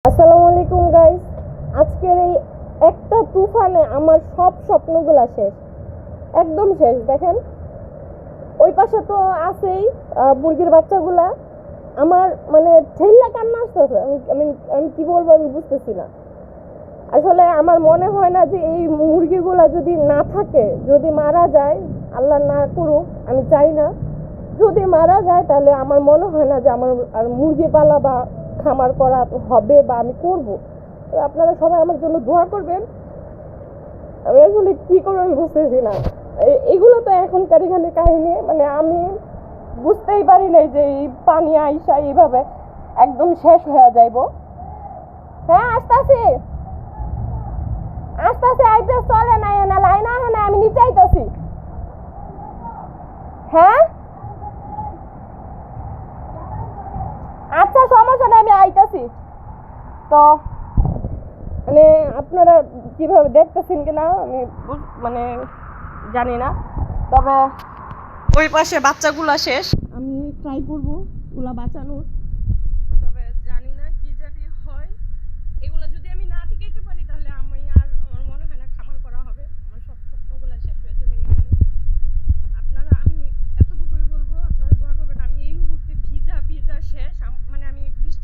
আসসালামু আলাইকুম গাইস। আজকের এই একটা তুফানে আমার সব স্বপ্নগুলা শেষ, একদম শেষ। দেখেন ওই পাশে তো আছেই মুরগির বাচ্চাগুলা। আমার মানে ঠেল্লা কান্না আসতেছে। আমি আমি আমি কি বলবো আমি বুঝতেছি না। আসলে আমার মনে হয় না যে এই মুরগিগুলা যদি না থাকে, যদি মারা যায়, আল্লাহ না করুক, আমি চাই না, যদি মারা যায় তাহলে আমার মনে হয় না যে আমার আর মুরগি পালা বা খামার করা হবে বা আমি করব। তো আপনারা সবাই আমার জন্য দোয়া করবেন। আমি আসলে কি করবো আমি বুঝতেছি না। এগুলো তো এখনকার এখানে কাহিনী, মানে আমি বুঝতেই পারি নাই যে এই পানি আইসা এইভাবে একদম শেষ হয়ে যাইব। হ্যাঁ, আস্তে আস্তে আস্তে আস্তে আইতে চলে না, না লাইন আহে না, আমি নিচে আইতেছি। হ্যাঁ আচ্ছা, সমস্যা নেই, আমি আইতাছি। তো মানে আপনারা কিভাবে দেখতেছেন কিনা আমি মানে জানি না, তবে ওই পাশে বাচ্চাগুলা শেষ। আমি ট্রাই করব ওগুলা বাঁচানোর, তবে জানি না কি জানি হয়। এগুলা যদি আমি না টিকাইতে পারি তাহলে আমি আর আমার মনে হয় না খামার করা হবে। আমার সব স্বপ্নগুলো শেষ হয়ে যাবে এখানে। আপনারা, আমি এতটুকুই বলবো, আপনারা দোয়া করবেন। আমি এই মুহূর্তে ভিজা ভিজা শেষ, মানে আমি বৃষ্টি